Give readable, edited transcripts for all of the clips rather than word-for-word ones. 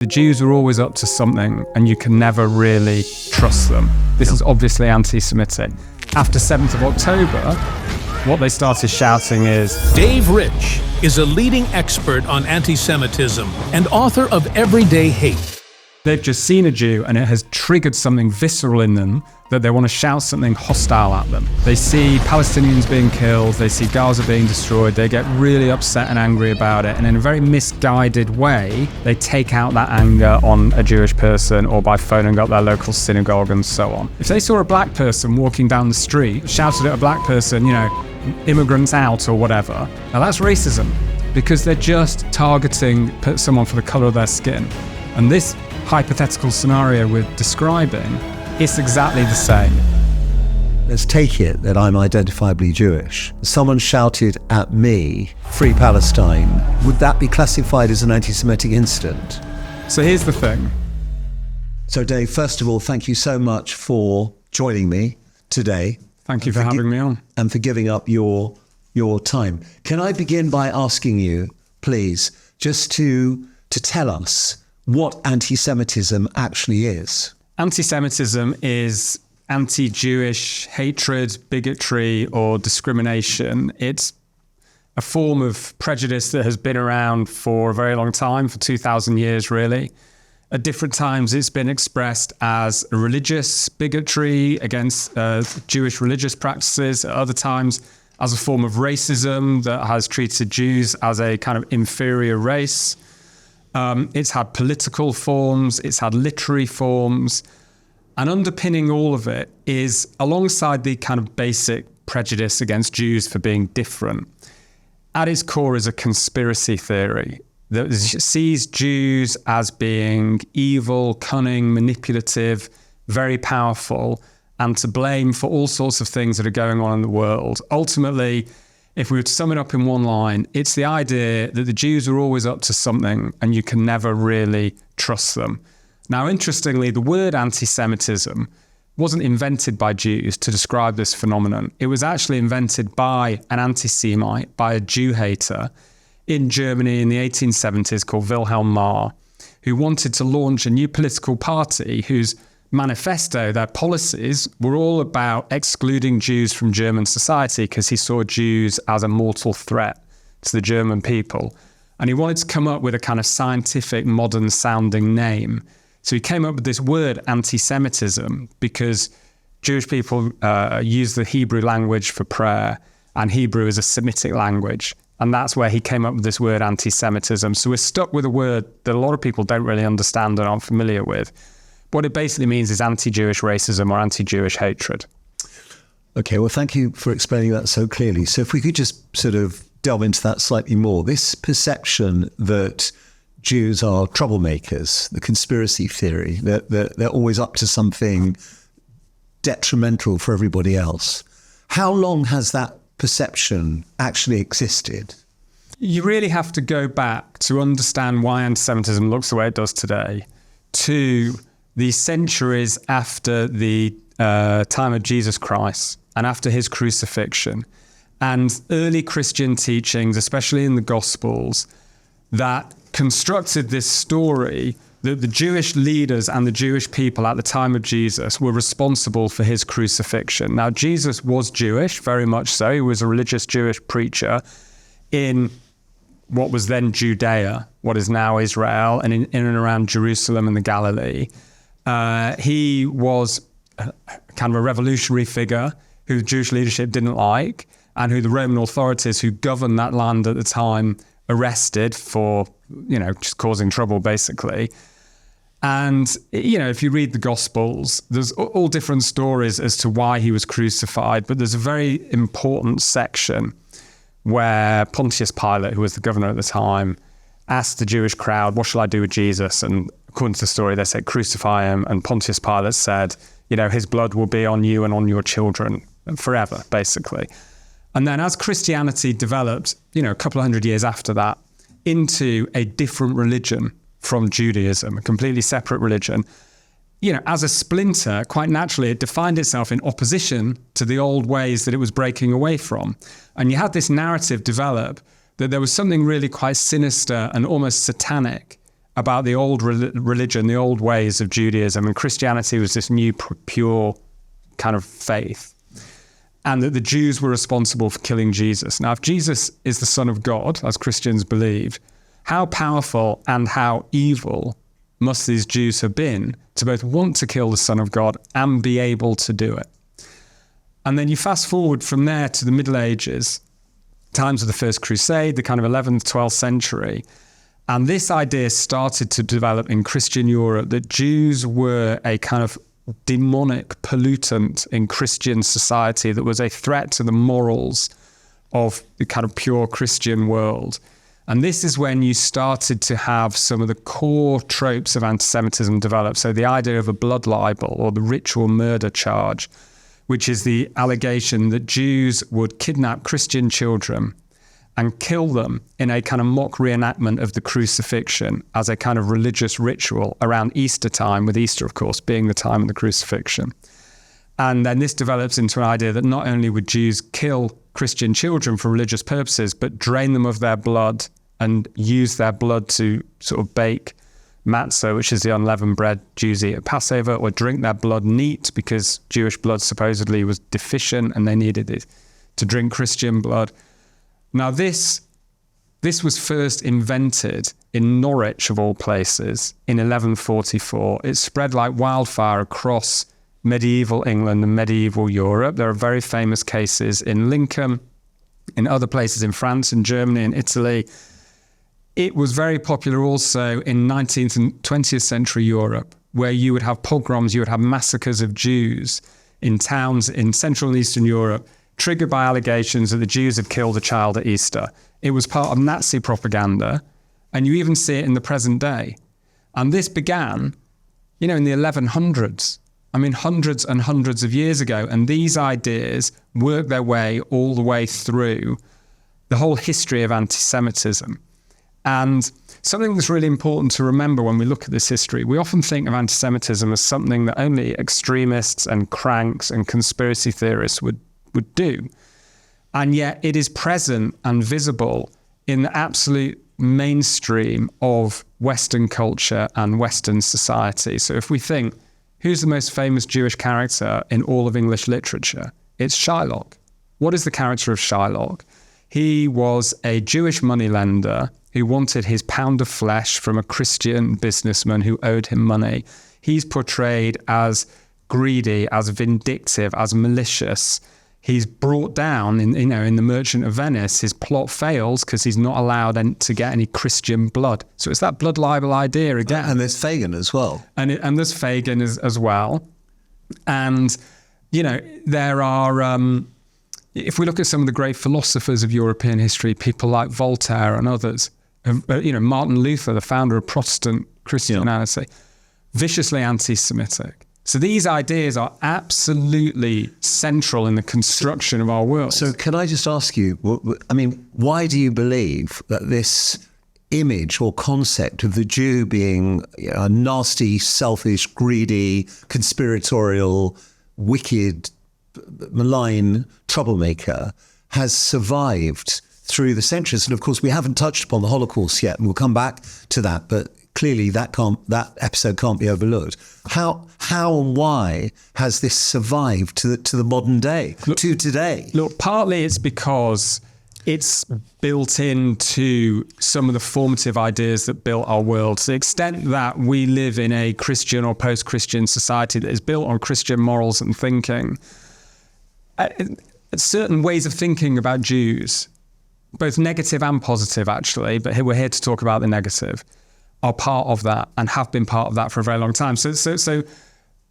The Jews are always up to something and you can never really trust them. This is obviously anti-Semitic. After 7th of October, what they started shouting is, Dave Rich is a leading expert on anti-Semitism and author of Everyday Hate. They've just seen a Jew and it has triggered something visceral in them that they want to shout something hostile at them. They see Palestinians being killed, they see Gaza being destroyed, they get really upset and angry about it, and in a very misguided way, they take out that anger on a Jewish person or by phoning up their local synagogue and so on. If they saw a black person walking down the street, shouted at a black person, immigrants out or whatever, now that's racism, because they're just targeting someone for the color of their skin. And this hypothetical scenario we're describing, it's exactly the same. Let's take it that I'm identifiably Jewish. Someone shouted at me, "Free Palestine." Would that be classified as an anti-Semitic incident? So here's the thing. So Dave, first of all, thank you so much for joining me today. Thank you for having me on. And for giving up your time. Can I begin by asking you, please, just to tell us what anti-Semitism actually is? Anti-Semitism is anti-Jewish hatred, bigotry, or discrimination. It's a form of prejudice that has been around for a very long time, for 2,000 years, really. At different times, it's been expressed as a religious bigotry against Jewish religious practices. At other times, as a form of racism that has treated Jews as a kind of inferior race. It's had political forms, it's had literary forms, and underpinning all of it is, alongside the kind of basic prejudice against Jews for being different, at its core is a conspiracy theory that sees Jews as being evil, cunning, manipulative, very powerful, and to blame for all sorts of things that are going on in the world. Ultimately, if we were to sum it up in one line, it's the idea that the Jews are always up to something and you can never really trust them. Now, interestingly, the word anti-Semitism wasn't invented by Jews to describe this phenomenon. It was actually invented by an anti-Semite, by a Jew hater in Germany in the 1870s called Wilhelm Marr, who wanted to launch a new political party whose manifesto, their policies, were all about excluding Jews from German society because he saw Jews as a mortal threat to the German people. And he wanted to come up with a kind of scientific, modern sounding name. So he came up with this word anti-Semitism because Jewish people use the Hebrew language for prayer, and Hebrew is a Semitic language. And that's where he came up with this word anti-Semitism. So we're stuck with a word that a lot of people don't really understand and aren't familiar with. What it basically means is anti-Jewish racism or anti-Jewish hatred. Okay, well, thank you for explaining that so clearly. So if we could just sort of delve into that slightly more, this perception that Jews are troublemakers, the conspiracy theory, that they're always up to something detrimental for everybody else. How long has that perception actually existed? You really have to go back to understand why anti-Semitism looks the way it does today to the centuries after the time of Jesus Christ and after his crucifixion, and early Christian teachings, especially in the Gospels, that constructed this story that the Jewish leaders and the Jewish people at the time of Jesus were responsible for his crucifixion. Now, Jesus was Jewish, very much so. He was a religious Jewish preacher in what was then Judea, what is now Israel, and in and around Jerusalem and the Galilee. He was kind of a revolutionary figure who the Jewish leadership didn't like, and who the Roman authorities who governed that land at the time arrested for, just causing trouble, basically. And, if you read the Gospels, there's all different stories as to why he was crucified, but there's a very important section where Pontius Pilate, who was the governor at the time, asked the Jewish crowd, what shall I do with Jesus? And according to the story, they said, crucify him. And Pontius Pilate said, his blood will be on you and on your children forever, basically. And then as Christianity developed, a couple of hundred years after that, into a different religion from Judaism, a completely separate religion, as a splinter, quite naturally, it defined itself in opposition to the old ways that it was breaking away from. And you had this narrative develop that there was something really quite sinister and almost satanic about the old religion, the old ways of Judaism, and Christianity was this new pure kind of faith, and that the Jews were responsible for killing Jesus. Now, if Jesus is the Son of God, as Christians believe, how powerful and how evil must these Jews have been to both want to kill the Son of God and be able to do it? And then you fast forward from there to the Middle Ages, times of the First Crusade, the kind of 11th, 12th century. And this idea started to develop in Christian Europe that Jews were a kind of demonic pollutant in Christian society that was a threat to the morals of the kind of pure Christian world. And this is when you started to have some of the core tropes of anti-Semitism develop. So the idea of a blood libel or the ritual murder charge, which is the allegation that Jews would kidnap Christian children and kill them in a kind of mock reenactment of the crucifixion as a kind of religious ritual around Easter time, with Easter, of course, being the time of the crucifixion. And then this develops into an idea that not only would Jews kill Christian children for religious purposes, but drain them of their blood and use their blood to sort of bake matzah, which is the unleavened bread Jews eat at Passover, or drink their blood neat because Jewish blood supposedly was deficient and they needed it to drink Christian blood. Now, this was first invented in Norwich, of all places, in 1144. It spread like wildfire across medieval England and medieval Europe. There are very famous cases in Lincoln, in other places in France and Germany and Italy. It was very popular also in 19th and 20th century Europe, where you would have pogroms, you would have massacres of Jews in towns in Central and Eastern Europe, triggered by allegations that the Jews had killed a child at Easter. It was part of Nazi propaganda, and you even see it in the present day. And this began, in the 1100s. I mean, hundreds and hundreds of years ago, and these ideas worked their way all the way through the whole history of anti-Semitism. And something that's really important to remember when we look at this history, we often think of anti-Semitism as something that only extremists and cranks and conspiracy theorists would do. And yet it is present and visible in the absolute mainstream of Western culture and Western society. So if we think, who's the most famous Jewish character in all of English literature? It's Shylock. What is the character of Shylock? He was a Jewish moneylender who wanted his pound of flesh from a Christian businessman who owed him money. He's portrayed as greedy, as vindictive, as malicious. He's brought down in the Merchant of Venice. His plot fails because he's not allowed to get any Christian blood. So it's that blood libel idea again. And there's Fagin as well. And there's Fagin as well. And, there are, if we look at some of the great philosophers of European history, people like Voltaire and others, Martin Luther, the founder of Protestant Christianity, viciously anti-Semitic. So these ideas are absolutely central in the construction of our world. So can I just ask you, why do you believe that this image or concept of the Jew being a nasty, selfish, greedy, conspiratorial, wicked, malign troublemaker has survived through the centuries? And of course, we haven't touched upon the Holocaust yet, and we'll come back to that, but clearly that episode can't be overlooked. How and why has this survived to the modern day, to today? Look, partly it's because it's built into some of the formative ideas that built our world. To the extent that we live in a Christian or post-Christian society that is built on Christian morals and thinking, certain ways of thinking about Jews, both negative and positive actually, but we're here to talk about the negative, are part of that and have been part of that for a very long time. So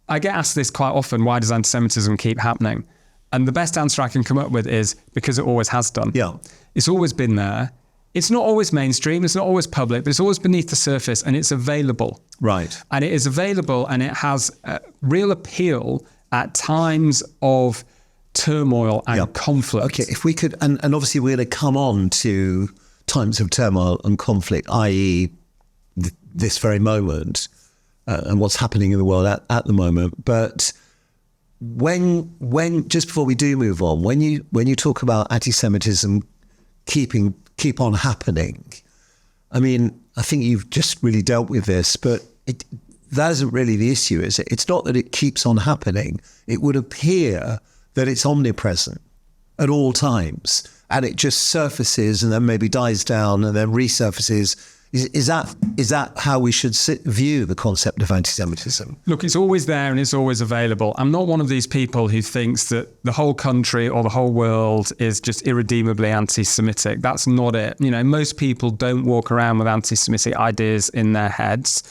I get asked this quite often, why does anti-Semitism keep happening? And the best answer I can come up with is because it always has done. Yeah. It's always been there. It's not always mainstream, it's not always public, but it's always beneath the surface, and it's available. Right. And it is available, and it has real appeal at times of turmoil and conflict. Okay, if we could, and obviously we're going to come on to times of turmoil and conflict, i.e. this very moment, and what's happening in the world at the moment. But when just before we do move on, when you talk about anti-Semitism keep on happening, I mean, I think you've just really dealt with this, but that isn't really the issue, is it? It's not that it keeps on happening. It would appear that it's omnipresent at all times, and it just surfaces and then maybe dies down and then resurfaces. Is that how we should view the concept of anti-Semitism? Look, it's always there and it's always available. I'm not one of these people who thinks that the whole country or the whole world is just irredeemably anti-Semitic. That's not it. You know, most people don't walk around with anti-Semitic ideas in their heads.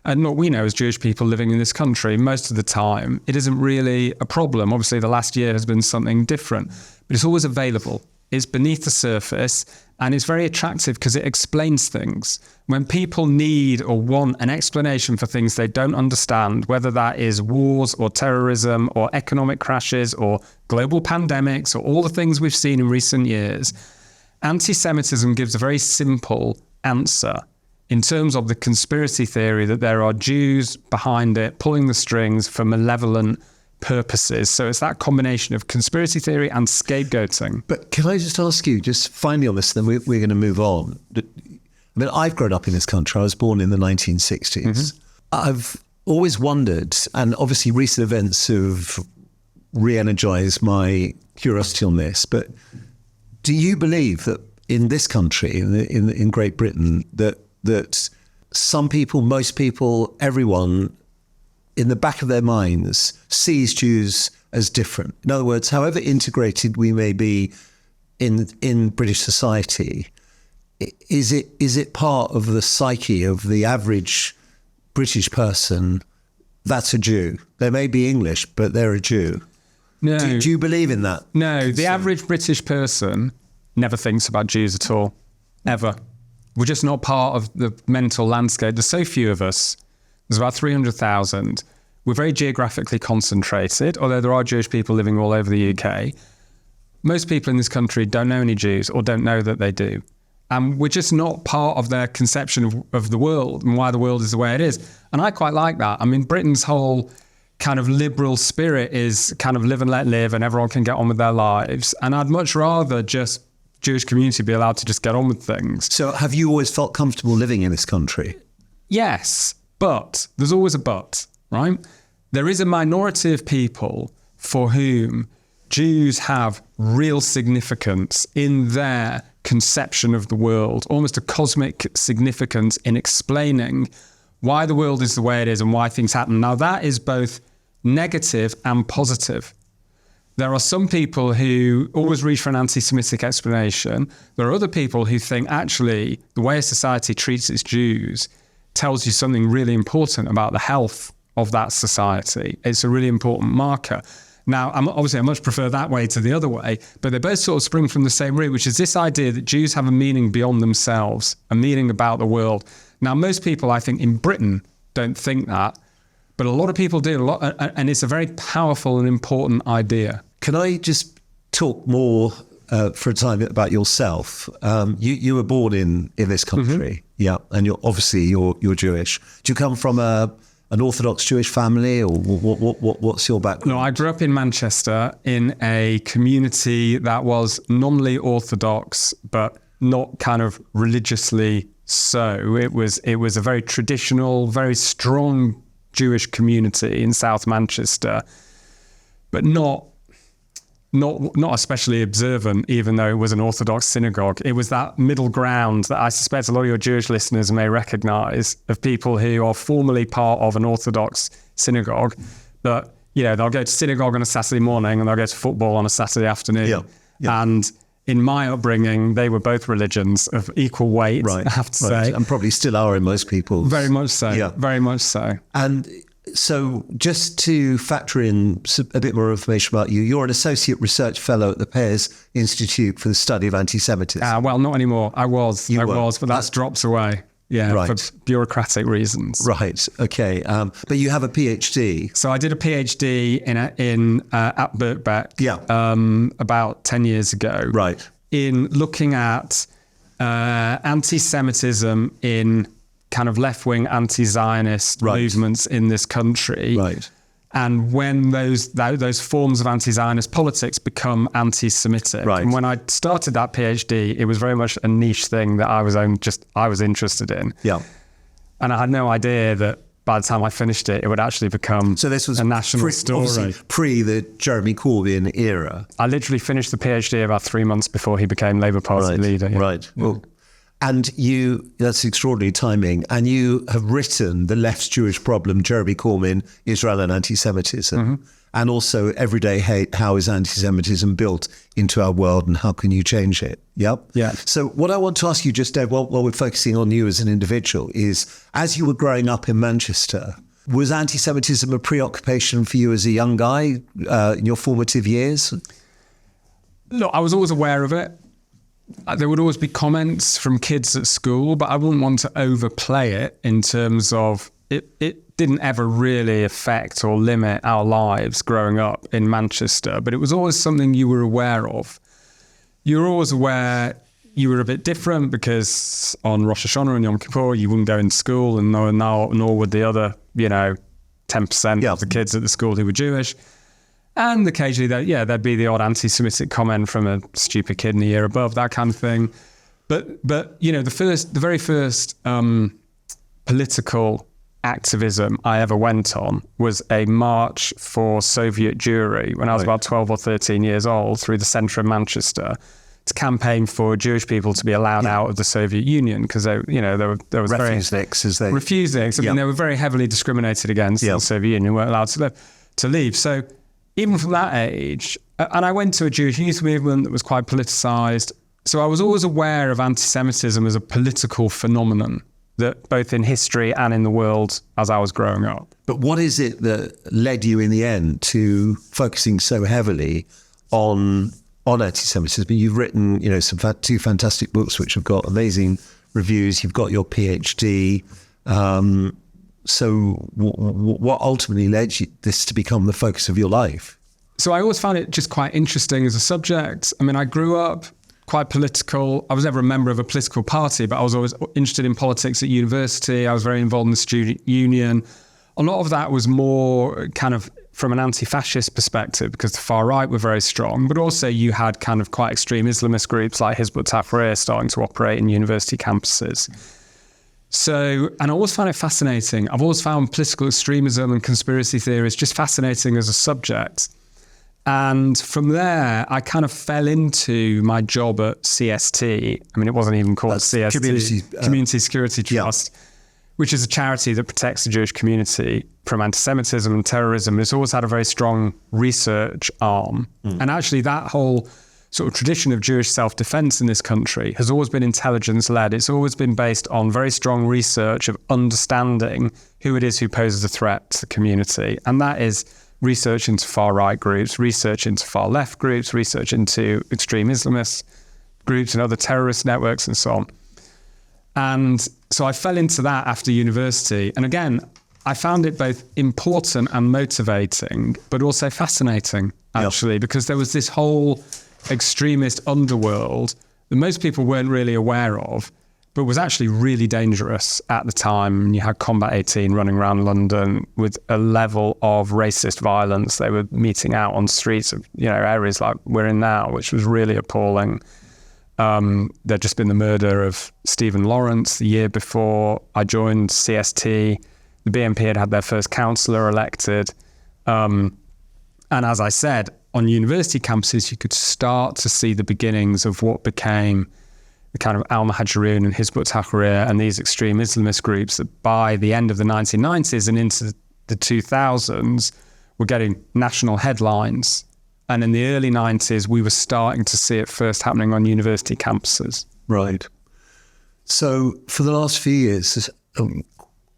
And what we know as Jewish people living in this country, most of the time, it isn't really a problem. Obviously, the last year has been something different, but it's always available. It's beneath the surface, and it's very attractive because it explains things. When people need or want an explanation for things they don't understand, whether that is wars or terrorism or economic crashes or global pandemics or all the things we've seen in recent years, anti-Semitism gives a very simple answer in terms of the conspiracy theory that there are Jews behind it, pulling the strings for malevolent purposes. So it's that combination of conspiracy theory and scapegoating. But can I just ask you, just finally on this, then we're going to move on. I mean, I've grown up in this country. I was born in the 1960s. Mm-hmm. I've always wondered, and obviously recent events have re-energized my curiosity on this, but do you believe that in this country, in Great Britain, that some people, most people, everyone in the back of their minds sees Jews as different? In other words, however integrated we may be in British society, is it part of the psyche of the average British person that's a Jew? They may be English, but they're a Jew. No. Do you believe in that? No, the average British person never thinks about Jews at all, ever. We're just not part of the mental landscape. There's so few of us. There's about 300,000. We're very geographically concentrated, although there are Jewish people living all over the UK. Most people in this country don't know any Jews or don't know that they do. And we're just not part of their conception of the world and why the world is the way it is. And I quite like that. I mean, Britain's whole kind of liberal spirit is kind of live and let live and everyone can get on with their lives. And I'd much rather just Jewish community be allowed to just get on with things. So have you always felt comfortable living in this country? Yes, but there's always a but, right? There is a minority of people for whom Jews have real significance in their conception of the world, almost a cosmic significance in explaining why the world is the way it is and why things happen. Now, that is both negative and positive. There are some people who always reach for an anti-Semitic explanation. There are other people who think, actually, the way a society treats its Jews tells you something really important about the health of that society. It's a really important marker. Now, I much prefer that way to the other way, but they both sort of spring from the same root, which is this idea that Jews have a meaning beyond themselves, a meaning about the world. Now, most people, I think, in Britain don't think that, but a lot of people do, and it's a very powerful and important idea. Can I just talk more for a time about yourself? You were born in this country, yeah, and you're Jewish. Do you come from an Orthodox Jewish family, or what's your background? No, I grew up in Manchester in a community that was nominally Orthodox, but not kind of religiously so. It was a very traditional, very strong Jewish community in South Manchester, but not especially observant, even though it was an Orthodox synagogue. It was that middle ground that I suspect a lot of your Jewish listeners may recognize, of people who are formally part of an Orthodox synagogue, that, you know, they'll go to synagogue on a Saturday morning and they'll go to football on a Saturday afternoon. Yeah. And in my upbringing, they were both religions of equal weight, right, I have to say. And probably still are in most people. Very much so. Yeah. Very much so. And so just to factor in a bit more information about you, you're an associate research fellow at the Pears Institute for the Study of Anti-Semitism. Well, not anymore. I was, but that's dropped away. Yeah, right. For bureaucratic reasons. Right. Okay. But you have a PhD. So I did a PhD at Birkbeck. Yeah. About 10 years ago. Right. In looking at anti-Semitism in kind of left-wing anti-Zionist movements in this country. Right. And when those forms of anti-Zionist politics become anti-Semitic, Right. and when I started that PhD, it was very much a niche thing that I was interested in. Yeah. And I had no idea that by the time I finished it, it would actually become So this was a national story. Pre the Jeremy Corbyn era. I literally finished the PhD about 3 months before he became Labour Party leader. Yeah. Right. Well, and that's extraordinary timing. And you have written The Left's Jewish Problem, Jeremy Corbyn, Israel and Anti-Semitism. And also Everyday Hate, How is Anti-Semitism built into our world and how can you change it? Yep. Yeah. So what I want to ask you just, Dave, while we're focusing on you as an individual is, as you were growing up in Manchester, was anti-Semitism a preoccupation for you as a young guy in your formative years? Look, I was always aware of it. There would always be comments from kids at school, but I wouldn't want to overplay it in terms of it didn't ever really affect or limit our lives growing up in Manchester, but it was always something you were aware of. You were always aware you were a bit different because on Rosh Hashanah and Yom Kippur, you wouldn't go into school, and nor would the other, 10% of the kids at the school who were Jewish. And occasionally, there'd be the odd anti-Semitic comment from a stupid kid in the year above, that kind of thing. But the very first political activism I ever went on was a march for Soviet Jewry when I was about 12 or 13 years old through the centre of Manchester to campaign for Jewish people to be allowed out of the Soviet Union because there was Refuseniks, as they... Refuseniks. I mean, they were very heavily discriminated against in the Soviet Union, weren't allowed to leave. So even from that age, and I went to a Jewish youth movement that was quite politicised. So I was always aware of anti-Semitism as a political phenomenon, that both in history and in the world as I was growing up. But what is it that led you in the end to focusing so heavily on anti-Semitism? You've written, two fantastic books which have got amazing reviews. You've got your PhD. So what ultimately led this to become the focus of your life? So I always found it just quite interesting as a subject. I mean, I grew up quite political. I was never a member of a political party, but I was always interested in politics at university. I was very involved in the student union. A lot of that was more kind of from an anti-fascist perspective because the far right were very strong, but also you had kind of quite extreme Islamist groups like Hizb ut-Tahrir starting to operate in university campuses. So, and I always found it fascinating. I've always found political extremism and conspiracy theories just fascinating as a subject. And from there, I kind of fell into my job at CST. I mean, it wasn't even called CST, Community Security Trust, which is a charity that protects the Jewish community from anti-Semitism and terrorism. It's always had a very strong research arm. And actually that whole sort of tradition of Jewish self-defense in this country has always been intelligence-led. It's always been based on very strong research of understanding who it is who poses a threat to the community. And that is research into far-right groups, research into far-left groups, research into extreme Islamist groups and other terrorist networks and so on. And so I fell into that after university. And again, I found it both important and motivating, but also fascinating, actually, because there was this whole extremist underworld that most people weren't really aware of, but was actually really dangerous at the time. And you had Combat 18 running around London with a level of racist violence. They were meeting out on streets of, areas like we're in now, which was really appalling. There'd just been the murder of Stephen Lawrence the year before I joined CST. The BNP had their first councillor elected. And as I said, on university campuses, you could start to see the beginnings of what became the kind of al-Muhajirun and Hizb ut-Tahrir and these extreme Islamist groups that by the end of the 1990s and into the 2000s were getting national headlines. And in the early 90s, we were starting to see it first happening on university campuses. Right. So for the last few years,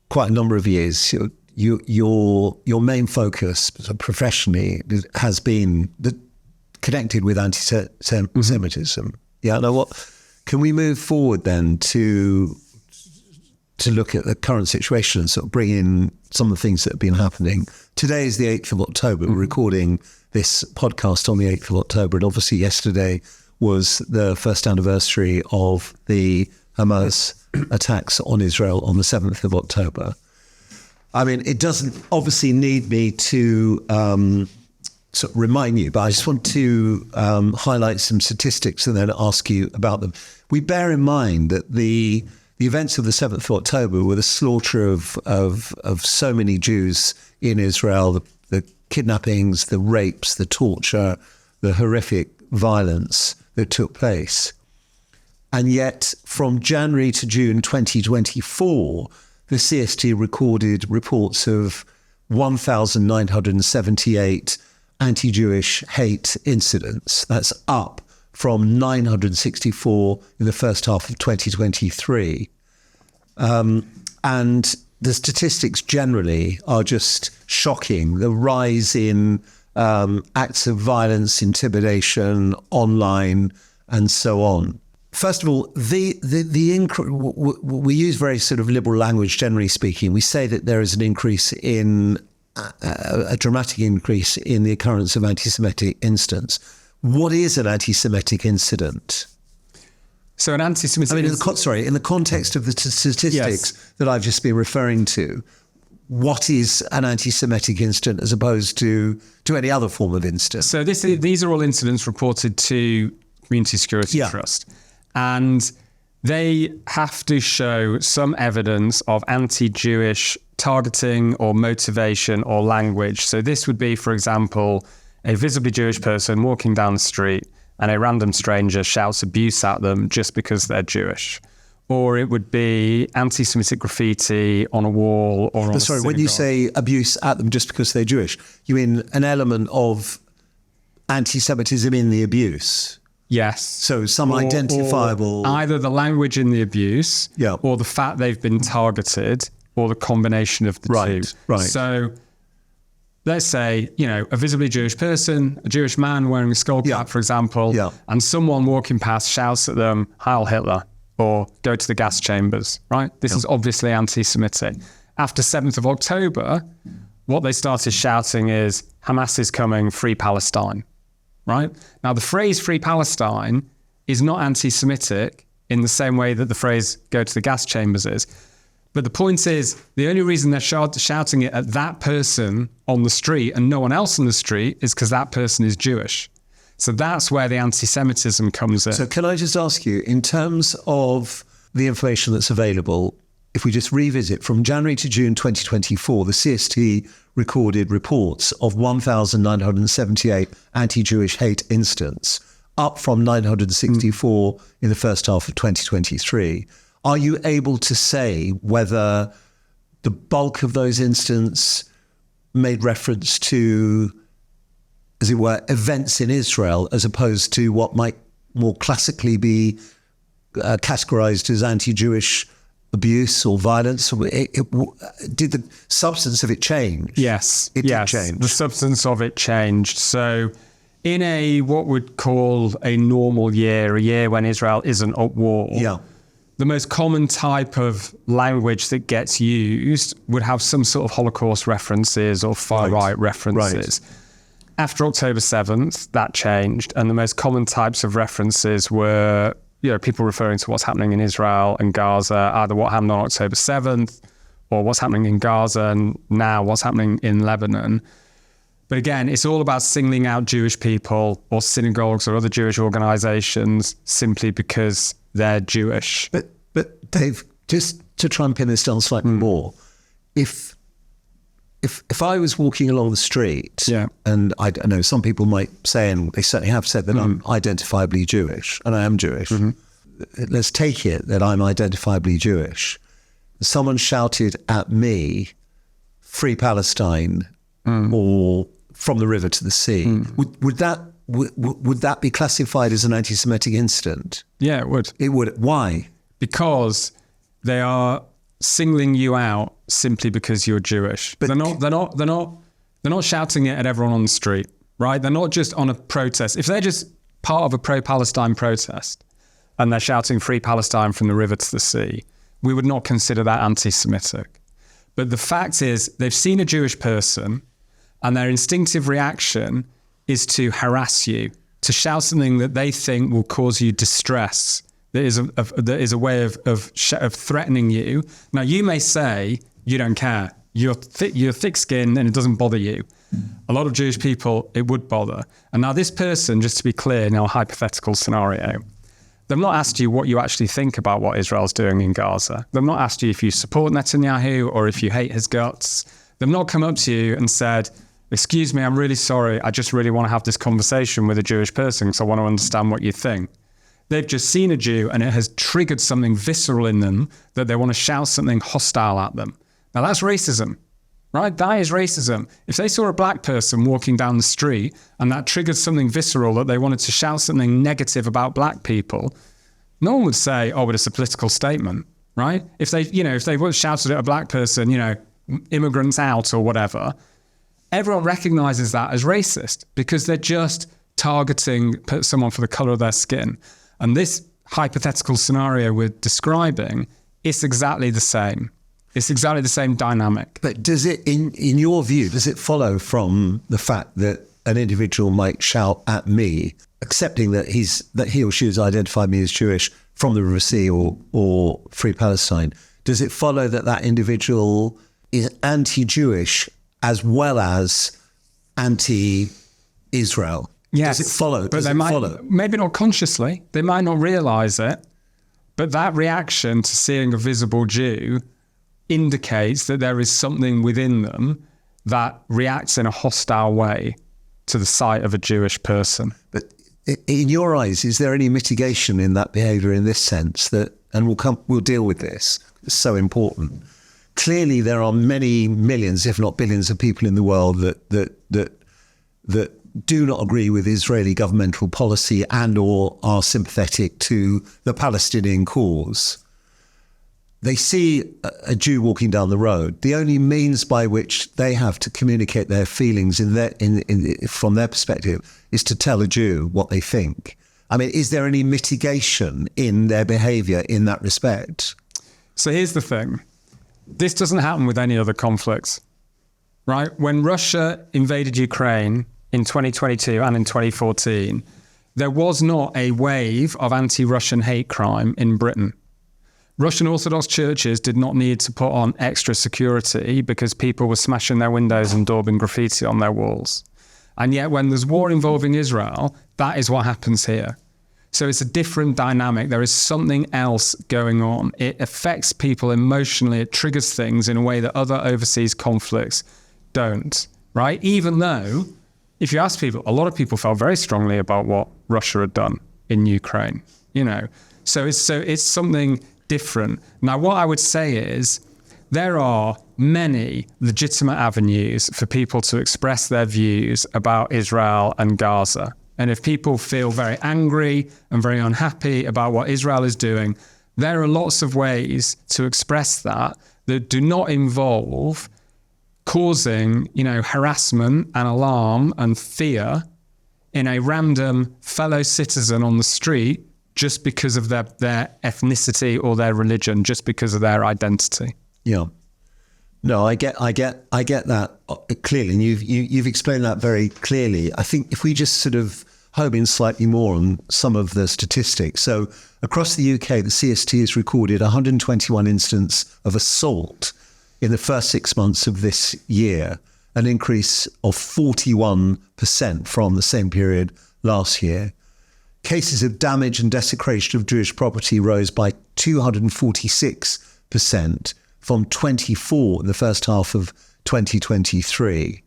quite a number of years, your main focus professionally has been connected with anti-Semitism. Yeah. Now, what can we move forward then to look at the current situation and sort of bring in some of the things that have been happening? Today is the 8th of October. We're recording this podcast on the 8th of October, and obviously yesterday was the first anniversary of the Hamas attacks on Israel on the 7th of October. I mean, it doesn't obviously need me to sort of remind you, but I just want to highlight some statistics and then ask you about them. We bear in mind that the events of the 7th of October were the slaughter of so many Jews in Israel, the kidnappings, the rapes, the torture, the horrific violence that took place. And yet, from January to June 2024, the CST recorded reports of 1,978 anti-Jewish hate incidents. That's up from 964 in the first half of 2023. And the statistics generally are just shocking. The rise in acts of violence, intimidation, online, and so on. First of all, we use very sort of liberal language, generally speaking. We say that there is an increase in, a dramatic increase in the occurrence of anti-Semitic incidents. What is an anti-Semitic incident? So an anti-Semitic... I mean, in the context of the statistics that I've just been referring to, what is an anti-Semitic incident as opposed to any other form of incident? So these are all incidents reported to Community Security Trust. And they have to show some evidence of anti-Jewish targeting or motivation or language. So this would be, for example, a visibly Jewish person walking down the street and a random stranger shouts abuse at them just because they're Jewish. Or it would be anti-Semitic graffiti on a wall or on a synagogue. When you say abuse at them just because they're Jewish, you mean an element of anti-Semitism in the abuse? Yes. So some identifiable... either the language in the abuse or the fact they've been targeted or the combination of the two. Right. So let's say, a visibly Jewish person, a Jewish man wearing a skull cap, for example, and someone walking past shouts at them, Heil Hitler, or go to the gas chambers, right? This is obviously anti-Semitic. After 7th of October, what they started shouting is, Hamas is coming, free Palestine. Right? Now, the phrase free Palestine is not anti-Semitic in the same way that the phrase go to the gas chambers is. But the point is, the only reason they're shouting it at that person on the street and no one else on the street is because that person is Jewish. So that's where the anti-Semitism comes in. So can I just ask you, in terms of the information that's available, if we just revisit from January to June 2024, the CST recorded reports of 1,978 anti-Jewish hate incidents, up from 964 in the first half of 2023. Are you able to say whether the bulk of those incidents made reference to, as it were, events in Israel, as opposed to what might more classically be categorized as anti-Jewish abuse or violence? Did the substance of it change? Yes. It did change. The substance of it changed. So in a what we'd call a normal year, a year when Israel isn't at war, the most common type of language that gets used would have some sort of Holocaust references or far-right references. After October 7th, that changed. And the most common types of references were people referring to what's happening in Israel and Gaza, either what happened on October 7th or what's happening in Gaza and now what's happening in Lebanon. But again, it's all about singling out Jewish people or synagogues or other Jewish organizations simply because they're Jewish. But Dave, just to try and pin this down slightly more, if I was walking along the street, and I know some people might say, and they certainly have said, that I'm identifiably Jewish, and I am Jewish. Let's take it that I'm identifiably Jewish. Someone shouted at me, free Palestine, or from the river to the sea. Would that be classified as an anti-Semitic incident? Yeah, it would. It would. Why? Because they are singling you out simply because you're Jewish. But they're not shouting it at everyone on the street, right? They're not just on a protest. If they're just part of a pro-Palestine protest and they're shouting free Palestine from the river to the sea, we would not consider that anti-Semitic. But the fact is, they've seen a Jewish person and their instinctive reaction is to harass you, to shout something that they think will cause you distress, that is a way of threatening you. Now, you may say you don't care you're thick-skinned and it doesn't bother you. A lot of Jewish people, it would bother. And now this person, just to be clear, in our hypothetical scenario, they've not asked you what you actually think about what Israel's doing in Gaza. They've not asked you if you support Netanyahu or if you hate his guts. They've not come up to you and said, excuse me, I'm really sorry. I just really want to have this conversation with a Jewish person because I want to understand what you think. They've just seen a Jew and it has triggered something visceral in them that they want to shout something hostile at them. Now that's racism, right? That is racism. If they saw a black person walking down the street and that triggered something visceral that they wanted to shout something negative about black people, no one would say, oh, but it's a political statement, right? If they would have shouted at a black person, immigrants out or whatever, everyone recognizes that as racist because they're just targeting someone for the color of their skin. And this hypothetical scenario we're describing, it's exactly the same. It's exactly the same dynamic. But does it, in your view, does it follow from the fact that an individual might shout at me, accepting that he or she has identified me as Jewish from the River Sea or Free Palestine? Does it follow that that individual is anti-Jewish as well as anti-Israel? Yes. Does it follow? But they might, follow? Maybe not consciously. They might not realize it. But that reaction to seeing a visible Jew indicates that there is something within them that reacts in a hostile way to the sight of a Jewish person. But in your eyes, is there any mitigation in that behaviour in this sense that, and we'll deal with this, it's so important. Clearly there are many millions, if not billions of people in the world that do not agree with Israeli governmental policy and or are sympathetic to the Palestinian cause. They see a Jew walking down the road. The only means by which they have to communicate their feelings from their perspective is to tell a Jew what they think. I mean, is there any mitigation in their behaviour in that respect? So here's the thing. This doesn't happen with any other conflicts, right? When Russia invaded Ukraine in 2022 and in 2014, there was not a wave of anti-Russian hate crime in Britain. Russian Orthodox churches did not need to put on extra security because people were smashing their windows and daubing graffiti on their walls. And yet when there's war involving Israel, that is what happens here. So it's a different dynamic. There is something else going on. It affects people emotionally. It triggers things in a way that other overseas conflicts don't, right? Even though, if you ask people, a lot of people felt very strongly about what Russia had done in Ukraine, So it's something different. Now, what I would say is there are many legitimate avenues for people to express their views about Israel and Gaza. And if people feel very angry and very unhappy about what Israel is doing, there are lots of ways to express that do not involve causing, harassment and alarm and fear in a random fellow citizen on the street just because of their ethnicity or their religion, just because of their identity. Yeah. No, I get that clearly, and you've explained that very clearly. I think if we just sort of home in slightly more on some of the statistics. So across the UK, the CST has recorded 121 incidents of assault in the first 6 months of this year, an increase of 41% from the same period last year. Cases of damage and desecration of Jewish property rose by 246% from 24 in the first half of 2023.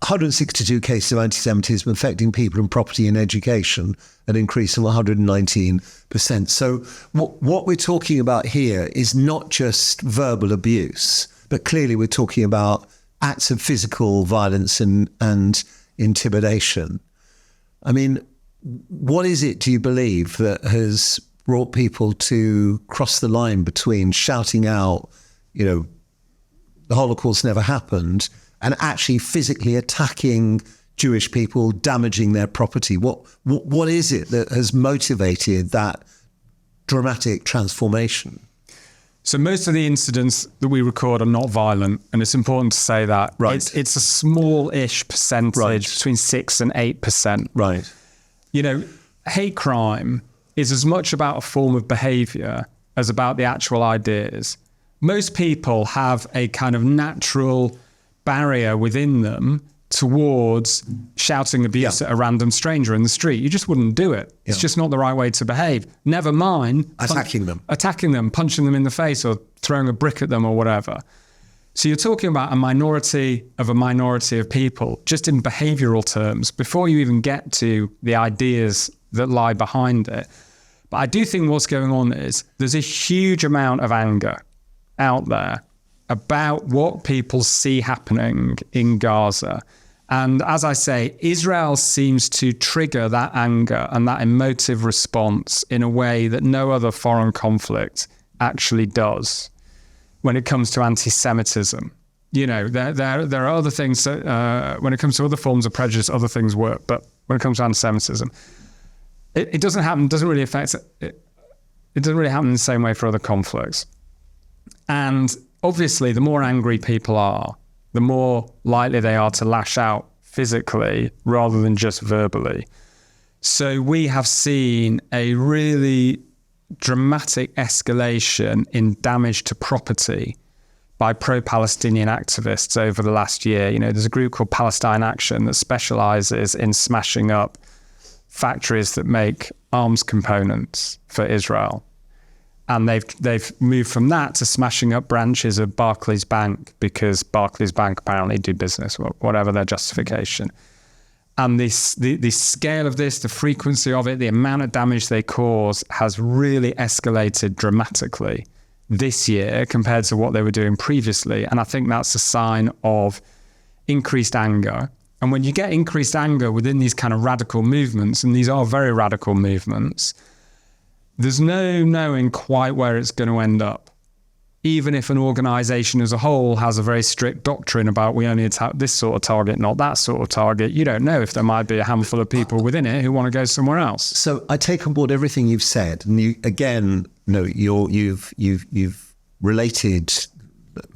162 cases of antisemitism affecting people and property and education, an increase of 119%. So what we're talking about here is not just verbal abuse, but clearly we're talking about acts of physical violence and intimidation. I mean, what is it, do you believe, that has brought people to cross the line between shouting out, the Holocaust never happened, and actually physically attacking Jewish people, damaging their property? What is it that has motivated that dramatic transformation? So most of the incidents that we record are not violent, and it's important to say that. Right. It's a small-ish percentage, right, between 6 and 8%. Right. Hate crime is as much about a form of behaviour as about the actual ideas. most people have a kind of natural barrier within them towards shouting abuse at a random stranger in the street. You just wouldn't do it. It's just not the right way to behave. Never mind attacking them, punching them in the face or throwing a brick at them or whatever. So you're talking about a minority of people, just in behavioral terms, before you even get to the ideas that lie behind it. But I do think what's going on is there's a huge amount of anger out there about what people see happening in Gaza. And as I say, Israel seems to trigger that anger and that emotive response in a way that no other foreign conflict actually does when it comes to anti-Semitism. You know, there are other things, when it comes to other forms of prejudice, other things work. But when it comes to anti-Semitism, it doesn't happen, doesn't really affect it. It doesn't really happen in the same way for other conflicts. And obviously, the more angry people are, the more likely they are to lash out physically rather than just verbally. So we have seen a really dramatic escalation in damage to property by pro-Palestinian activists over the last year. You know, there's a group called Palestine Action that specializes in smashing up factories that make arms components for Israel. And they've moved from that to smashing up branches of Barclays Bank because Barclays Bank apparently do business, whatever their justification. And the scale of this, the frequency of it, the amount of damage they cause has really escalated dramatically this year compared to what they were doing previously. And I think that's a sign of increased anger. And when you get increased anger within these kind of radical movements, and these are very radical movements, there's no knowing quite where it's going to end up. Even if an organization as a whole has a very strict doctrine about we only attack this sort of target, not that sort of target, you don't know if there might be a handful of people within it who want to go somewhere else. So I take on board everything you've said, and you've related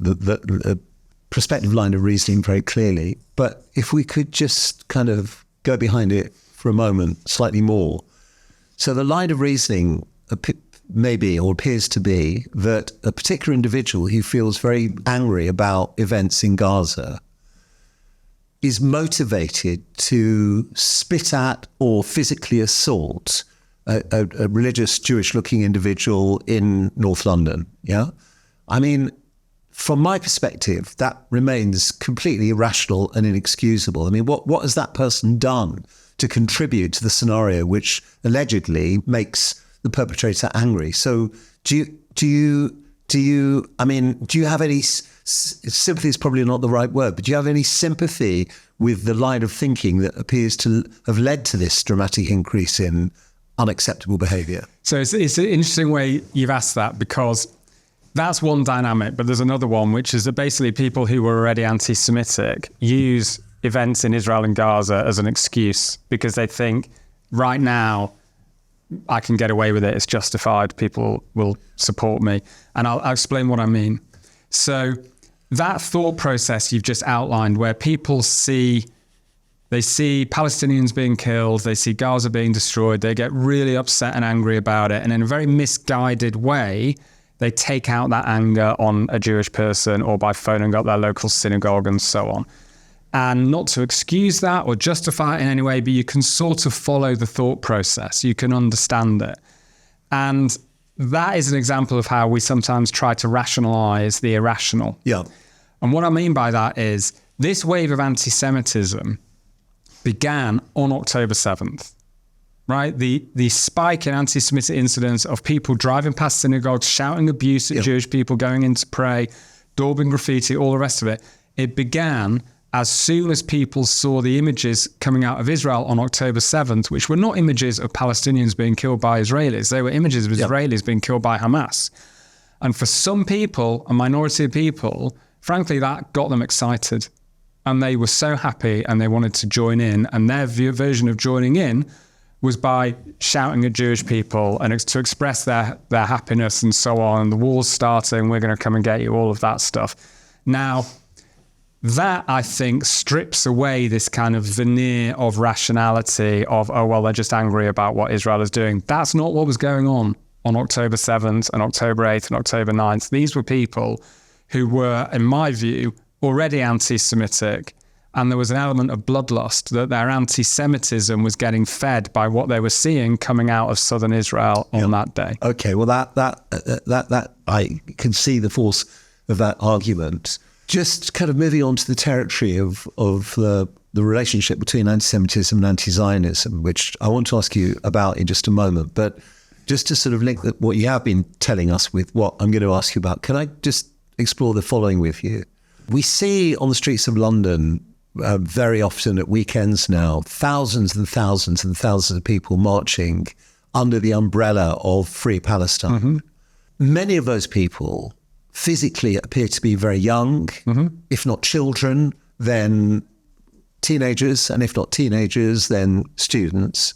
the prospective line of reasoning very clearly. But if we could just kind of go behind it for a moment, slightly more. So the line of reasoning maybe, or appears to be, that a particular individual who feels very angry about events in Gaza is motivated to spit at or physically assault a religious Jewish-looking individual in North London. Yeah, I mean, from my perspective, that remains completely irrational and inexcusable. I mean, what has that person done to contribute to the scenario which allegedly makes the perpetrator angry? So do you have any sympathy is probably not the right word, but do you have any sympathy with the line of thinking that appears to have led to this dramatic increase in unacceptable behavior? So it's an interesting way you've asked that, because that's one dynamic, but there's another one, which is that basically people who were already anti-Semitic use events in Israel and Gaza as an excuse because they think right now I can get away with it, it's justified, people will support me. And I'll explain what I mean. So that thought process you've just outlined, where people see Palestinians being killed, they see Gaza being destroyed, they get really upset and angry about it, and in a very misguided way, they take out that anger on a Jewish person or by phoning up their local synagogue and so on. And not to excuse that or justify it in any way, but you can sort of follow the thought process. You can understand it. And that is an example of how we sometimes try to rationalize the irrational. Yeah. And what I mean by that is this wave of anti-Semitism began on October 7th. Right? The spike in anti-Semitic incidents of people driving past synagogues, shouting abuse at Jewish people, going in to pray, daubing graffiti, all the rest of it. It began as soon as people saw the images coming out of Israel on October 7th, which were not images of Palestinians being killed by Israelis. They were images of Israelis being killed by Hamas. And for some people, a minority of people, frankly, that got them excited. And they were so happy and they wanted to join in. And their version of joining in was by shouting at Jewish people and to express their happiness and so on. The war's starting, we're going to come and get you, all of that stuff. Now, that, I think, strips away this kind of veneer of rationality of, oh, well, they're just angry about what Israel is doing. That's not what was going on. on October 7th and October 8th and October 9th. These were people who were, in my view, already anti-Semitic, and there was an element of bloodlust, that their anti-Semitism was getting fed by what they were seeing coming out of southern Israel on that day. Okay, well, that I can see the force of that argument. Just kind of moving on to the territory of the relationship between anti-Semitism and anti-Zionism, which I want to ask you about in just a moment. But just to sort of link what you have been telling us with what I'm going to ask you about, can I just explore the following with you? We see on the streets of London very often at weekends now, thousands and thousands and thousands of people marching under the umbrella of Free Palestine. Mm-hmm. Many of those people physically appear to be very young, if not children, then teenagers, and if not teenagers, then students.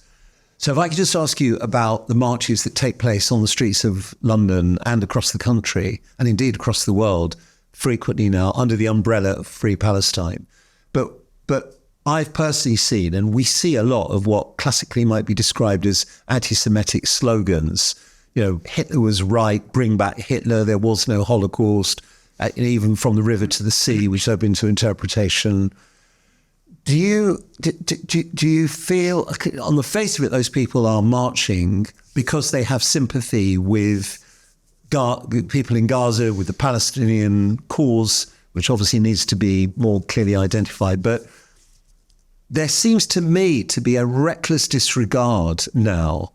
So if I could just ask you about the marches that take place on the streets of London and across the country, and indeed across the world, frequently now under the umbrella of Free Palestine. But I've personally seen, and we see a lot of what classically might be described as anti-Semitic slogans. You know, Hitler was right, bring back Hitler, there was no Holocaust, even from the river to the sea, which is open to interpretation. Do you feel, on the face of it, those people are marching because they have sympathy with people in Gaza, with the Palestinian cause, which obviously needs to be more clearly identified. But there seems to me to be a reckless disregard now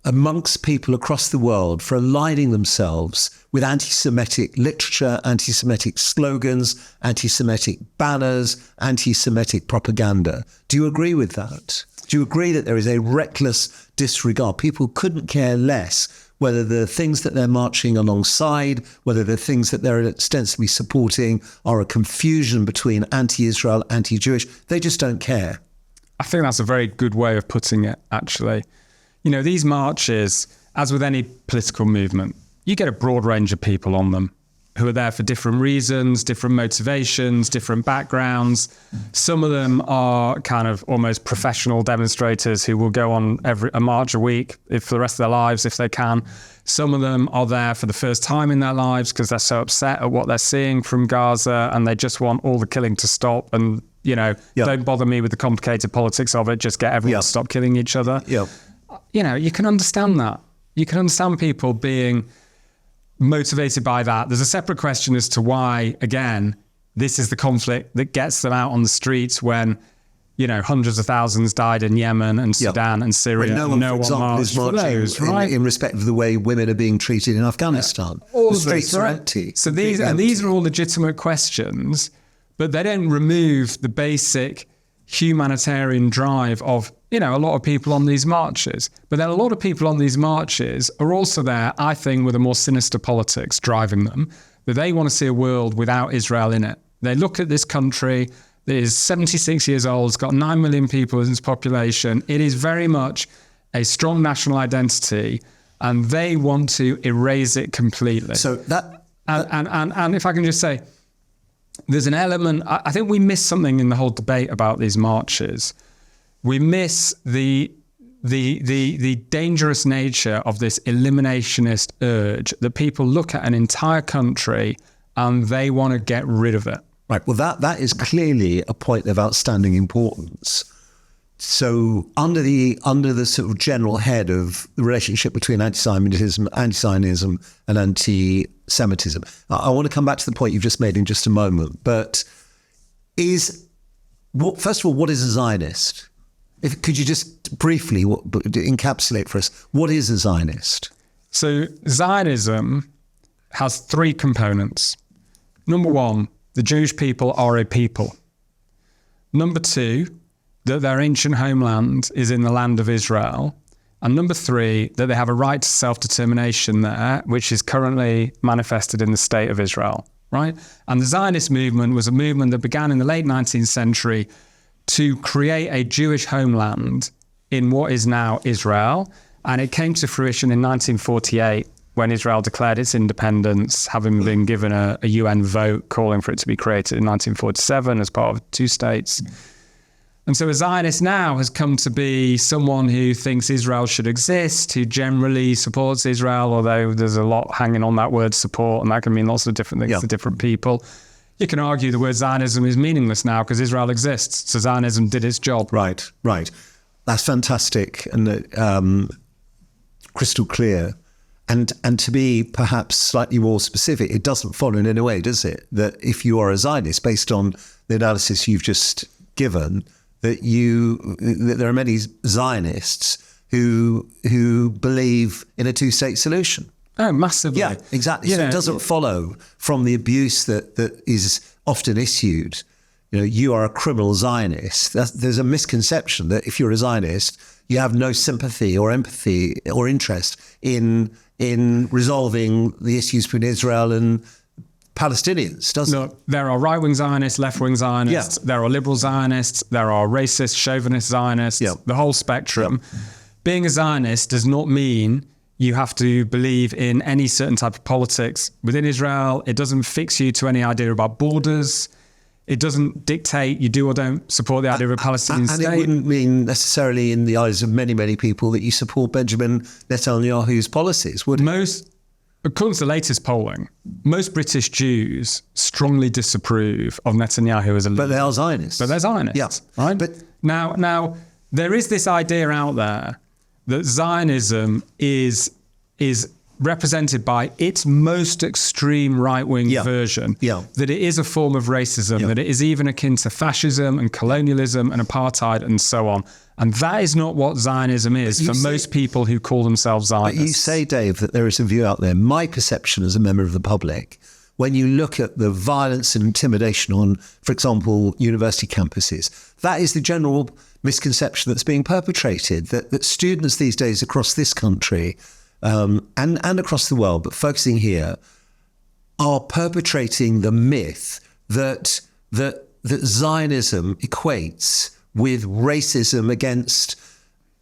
amongst people across the world for aligning themselves with anti-Semitic literature, anti-Semitic slogans, anti-Semitic banners, anti-Semitic propaganda. Do you agree with that? Do you agree that there is a reckless disregard? People couldn't care less whether the things that they're marching alongside, whether the things that they're ostensibly supporting are a confusion between anti-Israel, anti-Jewish. They just don't care. I think that's a very good way of putting it, actually. You know, these marches, as with any political movement, you get a broad range of people on them who are there for different reasons, different motivations, different backgrounds. Some of them are kind of almost professional demonstrators who will go on a march a week for the rest of their lives if they can. Some of them are there for the first time in their lives because they're so upset at what they're seeing from Gaza and they just want all the killing to stop and, you know, don't bother me with the complicated politics of it, just get everyone to stop killing each other. You know, you can understand that. You can understand people being motivated by that. There's a separate question as to why, again, this is the conflict that gets them out on the streets when, you know, hundreds of thousands died in Yemen and Sudan and Syria. No one, for example, is marching in respect of the way women are being treated in Afghanistan. All the streets are empty. So these are all legitimate questions, but they don't remove the basic humanitarian drive of, you know, a lot of people on these marches. But then a lot of people on these marches are also there, I think, with a more sinister politics driving them, that they want to see a world without Israel in it. They look at this country that is 76 years old, it's got 9 million people in its population. It is very much a strong national identity, and they want to erase it completely. So and if I can just say, there's an element, I think we miss something in the whole debate about these marches. We miss the dangerous nature of this eliminationist urge that people look at an entire country and they want to get rid of it. Right. Well, that is clearly a point of outstanding importance. So under the sort of general head of the relationship between anti-Zionism and anti-Semitism, I want to come back to the point you've just made in just a moment. But first of all, what is a Zionist? Could you just briefly encapsulate for us, what is a Zionist? So Zionism has 3 components. Number 1, the Jewish people are a people. Number 2, that their ancient homeland is in the land of Israel. And number 3, that they have a right to self-determination there, which is currently manifested in the state of Israel, right? And the Zionist movement was a movement that began in the late 19th century to create a Jewish homeland in what is now Israel. And it came to fruition in 1948 when Israel declared its independence, having been given a UN vote calling for it to be created in 1947 as part of 2 states. And so a Zionist now has come to be someone who thinks Israel should exist, who generally supports Israel, although there's a lot hanging on that word support, and that can mean lots of different things to different people. You can argue the word Zionism is meaningless now because Israel exists. So Zionism did its job. Right. That's fantastic and crystal clear. And to be perhaps slightly more specific, it doesn't follow in any way, does it, that if you are a Zionist, based on the analysis you've just given, that there are many Zionists who believe in a two-state solution. Oh, massively. Yeah, exactly. So it doesn't follow from the abuse that is often issued. You are a criminal Zionist. There's a misconception that if you're a Zionist, you have no sympathy or empathy or interest in resolving the issues between Israel and Palestinians, doesn't it? There are right-wing Zionists, left-wing Zionists, there are liberal Zionists, there are racist, chauvinist Zionists, the whole spectrum. Being a Zionist does not mean you have to believe in any certain type of politics within Israel. It doesn't fix you to any idea about borders. It doesn't dictate you do or don't support the idea of a Palestinian state. And it wouldn't mean necessarily in the eyes of many, many people that you support Benjamin Netanyahu's policies, would it? According to the latest polling, most British Jews strongly disapprove of Netanyahu as a leader. But they are Zionists. But they're Zionists, right? But now there is this idea out there that Zionism is represented by its most extreme right-wing version, that it is a form of racism, that it is even akin to fascism and colonialism and apartheid and so on. And that is not what Zionism is for most people who call themselves Zionists. But you say, Dave, that there is a view out there. My perception as a member of the public, when you look at the violence and intimidation on, for example, university campuses, that is the general misconception that's being perpetrated, that students these days across this country and across the world, but focusing here, are perpetrating the myth that Zionism equates with racism against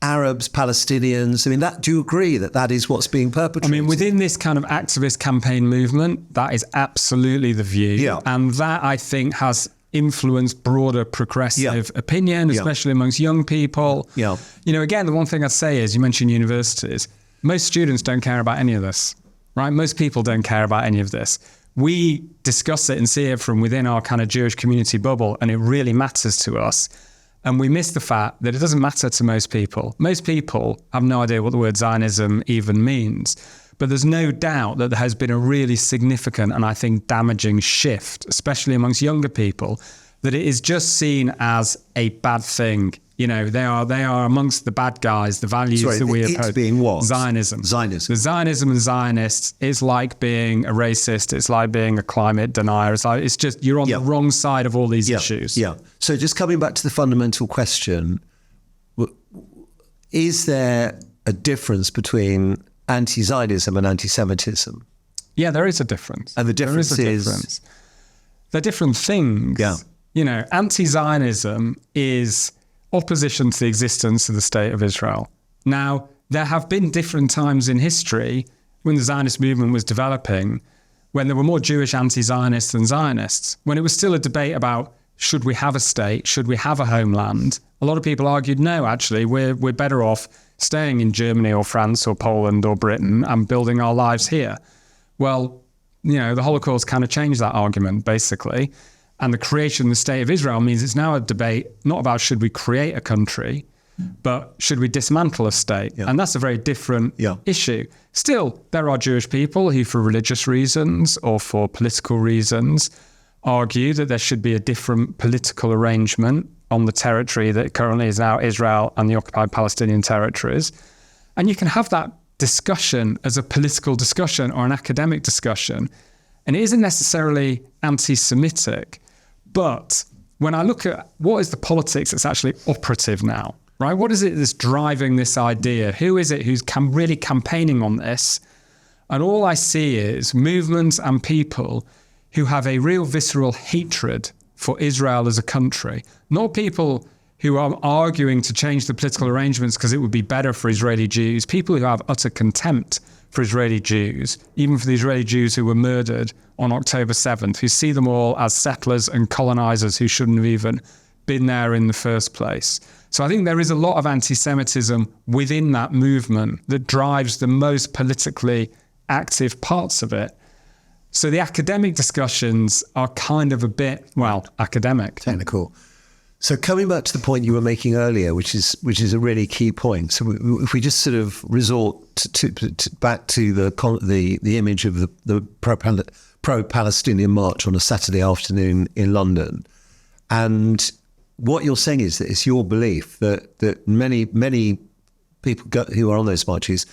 Arabs, Palestinians. I mean, do you agree that is what's being perpetrated? I mean, within this kind of activist campaign movement, that is absolutely the view. Yeah. And that, I think, has influenced broader progressive opinion, especially amongst young people. Yeah. Again, the one thing I'd say is, you mentioned universities. Most students don't care about any of this, right? Most people don't care about any of this. We discuss it and see it from within our kind of Jewish community bubble, and it really matters to us. And we miss the fact that it doesn't matter to most people. Most people have no idea what the word Zionism even means. But there's no doubt that there has been a really significant and I think damaging shift, especially amongst younger people, that it is just seen as a bad thing. They are amongst the bad guys, the values that we oppose. It's being what? Zionism. The Zionism and Zionists is like being a racist. It's like being a climate denier. It's just you're on the wrong side of all these issues. Yeah. So just coming back to the fundamental question, is there a difference between anti-Zionism and anti-Semitism? Yeah, there is a difference. And the difference is? They're different things. Yeah. Anti-Zionism is opposition to the existence of the state of Israel. Now, there have been different times in history when the Zionist movement was developing, when there were more Jewish anti-Zionists than Zionists, when it was still a debate about should we have a state, should we have a homeland. A lot of people argued, no, actually, we're better off staying in Germany or France or Poland or Britain and building our lives here. Well, the Holocaust kind of changed that argument, basically. And the creation of the state of Israel means it's now a debate not about should we create a country, but should we dismantle a state? And that's a very different issue. Still, there are Jewish people who, for religious reasons or for political reasons, argue that there should be a different political arrangement on the territory that currently is now Israel and the occupied Palestinian territories. And you can have that discussion as a political discussion or an academic discussion. And it isn't necessarily anti-Semitic. But when I look at what is the politics that's actually operative now, right? What is it that's driving this idea? Who is it who's really campaigning on this? And all I see is movements and people who have a real visceral hatred for Israel as a country, not people who are arguing to change the political arrangements because it would be better for Israeli Jews, people who have utter contempt for Israeli Jews, even for the Israeli Jews who were murdered on October 7th, who see them all as settlers and colonizers who shouldn't have even been there in the first place. So I think there is a lot of anti-Semitism within that movement that drives the most politically active parts of it. So the academic discussions are kind of a bit, well, academic. Technical. So coming back to the point you were making earlier, which is a really key point. So if we just sort of resort back to the image of the pro-Palestinian march on a Saturday afternoon in London, and what you're saying is that it's your belief that many people who are on those marches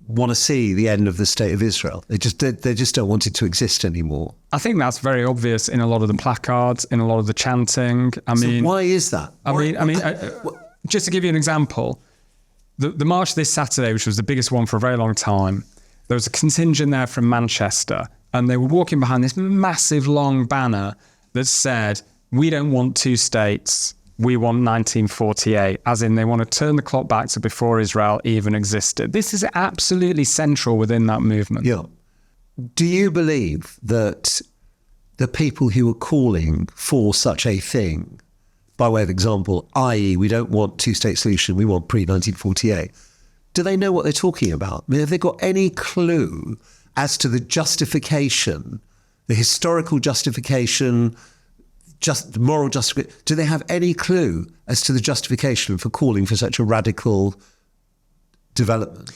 want to see the end of the state of Israel. They just don't want it to exist anymore. I think that's very obvious in a lot of the placards, in a lot of the chanting. So why is that? Just to give you an example, the march this Saturday, which was the biggest one for a very long time, there was a contingent there from Manchester, and they were walking behind this massive long banner that said, "We don't want two states. We want 1948," as in they want to turn the clock back to before Israel even existed. This is absolutely central within that movement. Yeah. Do you believe that the people who are calling for such a thing, by way of example, i.e. we don't want two-state solution, we want pre-1948, do they know what they're talking about? I mean, have they got any clue as to the justification, the historical justification, just the moral justification? Do they have any clue as to the justification for calling for such a radical development?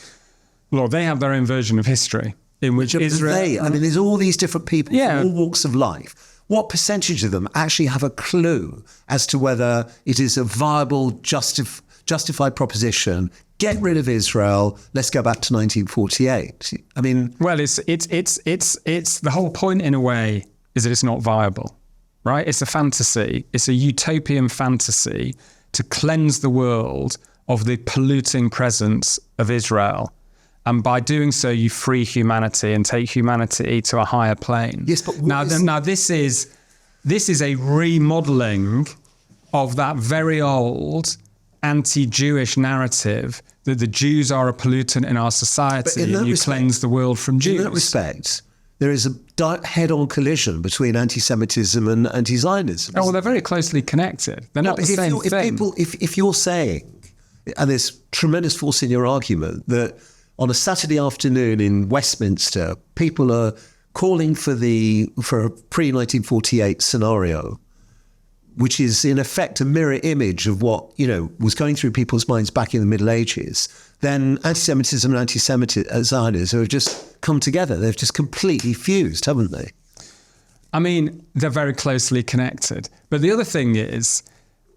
Well, they have their own version of history in which Israel... there's all these different people from all walks of life. What percentage of them actually have a clue as to whether it is a viable, justified proposition? Get rid of Israel. Let's go back to 1948. I mean, well, it's the whole point in a way is that it's not viable. Right? It's a fantasy. It's a utopian fantasy to cleanse the world of the polluting presence of Israel. And by doing so, you free humanity and take humanity to a higher plane. Yes, but now this is a remodeling of that very old anti-Jewish narrative that the Jews are a pollutant in our society and you cleanse the world from Jews. In that respect, there is a head-on collision between anti-Semitism and anti-Zionism. Oh, well, they're very closely connected. They're not the same thing. If you're saying, and there's tremendous force in your argument, that on a Saturday afternoon in Westminster, people are calling for a pre-1948 scenario, which is in effect a mirror image of what was going through people's minds back in the Middle Ages, then anti-Semitism and anti-Zionism have just come together. They've just completely fused, haven't they? I mean, they're very closely connected. But the other thing is,